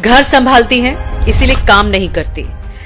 घर संभालती हैं, इसीलिए काम नहीं करती।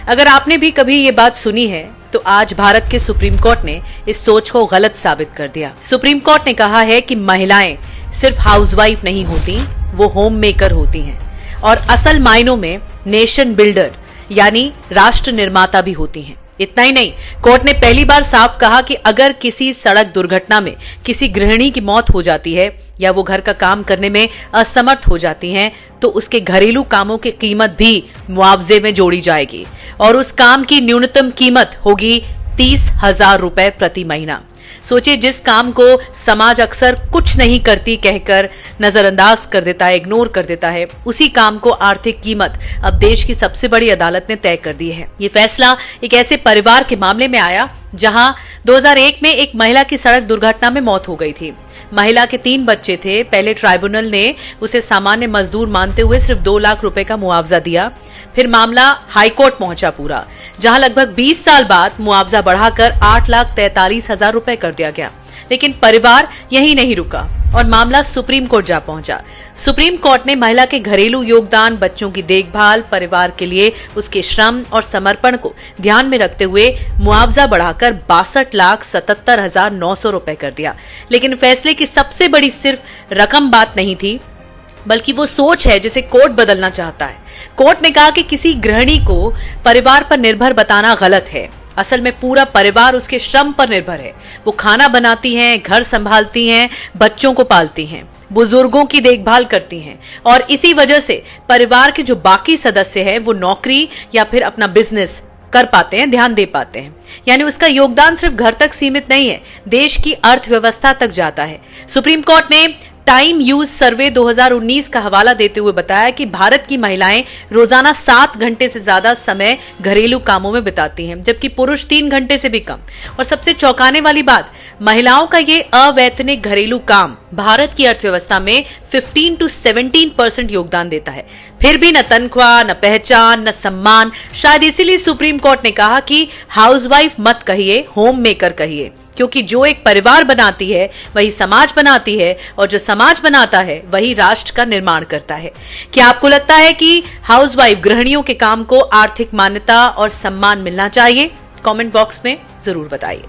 अगर आपने भी कभी ये बात सुनी है तो आज भारत के सुप्रीम कोर्ट ने इस सोच को गलत साबित कर दिया। सुप्रीम कोर्ट ने कहा है कि महिलाएं सिर्फ हाउसवाइफ नहीं होती, वो होम मेकर होती हैं और असल मायनों में नेशन बिल्डर यानी राष्ट्र निर्माता भी होती हैं। इतना ही नहीं, कोर्ट ने पहली बार साफ कहा कि अगर किसी सड़क दुर्घटना में किसी गृहिणी की मौत हो जाती है या वो घर का काम करने में असमर्थ हो जाती हैं, तो उसके घरेलू कामों की कीमत भी मुआवजे में जोड़ी जाएगी और उस काम की न्यूनतम कीमत होगी 30,000 रुपए प्रति महीना। सोचिए, जिस काम को समाज अक्सर कुछ नहीं करती कहकर नजरअंदाज कर देता है, इग्नोर कर देता है, उसी काम को आर्थिक कीमत अब देश की सबसे बड़ी अदालत ने तय कर दी है। ये फैसला एक ऐसे परिवार के मामले में आया जहां 2001 में एक महिला की सड़क दुर्घटना में मौत हो गई थी। महिला के 3 बच्चे थे। पहले ट्राइब्यूनल ने उसे सामान्य मजदूर मानते हुए सिर्फ 2 लाख रुपए का मुआवजा दिया। फिर मामला हाईकोर्ट पहुंचा पूरा, जहां लगभग 20 साल बाद मुआवजा बढ़ाकर 8,43,000 रुपए कर दिया गया। लेकिन परिवार यहीं नहीं रुका और मामला सुप्रीम कोर्ट जा पहुंचा। सुप्रीम कोर्ट ने महिला के घरेलू योगदान, बच्चों की देखभाल, परिवार के लिए उसके श्रम और समर्पण को ध्यान में रखते हुए मुआवजा बढ़ाकर 62,77,900 रुपए कर दिया। लेकिन फैसले की सबसे बड़ी सिर्फ रकम बात नहीं थी, बल्कि वो सोच है जिसे कोर्ट बदलना चाहता है। कोर्ट ने कहा कि किसी गृहिणी को परिवार पर निर्भर बताना गलत है। असल में पूरा परिवार उसके श्रम पर निर्भर है। वो खाना बनाती हैं, घर संभालती हैं, बच्चों को पालती हैं, बुजुर्गों की देखभाल करती हैं और इसी वजह से परिवार के जो बाकी सदस्य हैं वो नौकरी या फिर अपना बिजनेस कर पाते हैं, ध्यान दे पाते हैं। यानी उसका योगदान सिर्फ घर तक सीमित नहीं है, देश की अर्थव्यवस्था तक जाता है। सुप्रीम कोर्ट ने टाइम यूज सर्वे 2019 का हवाला देते हुए बताया कि भारत की महिलाएं रोजाना 7 घंटे से ज्यादा समय घरेलू कामों में बिताती हैं, जबकि पुरुष 3 घंटे से भी कम। और सबसे चौंकाने वाली बात, महिलाओं का ये अवैतनिक घरेलू काम भारत की अर्थव्यवस्था में 15 to 17% योगदान देता है। फिर भी न तनख्वाह, न पहचान, न सम्मान। शायद इसीलिए सुप्रीम कोर्ट ने कहा कि हाउसवाइफ मत कहिए, होम मेकर कहिए, क्योंकि जो एक परिवार बनाती है वही समाज बनाती है और जो समाज बनाता है वही राष्ट्र का निर्माण करता है। क्या आपको लगता है कि हाउसवाइफ गृहिणियों के काम को आर्थिक मान्यता और सम्मान मिलना चाहिए? कमेंट बॉक्स में जरूर बताइए।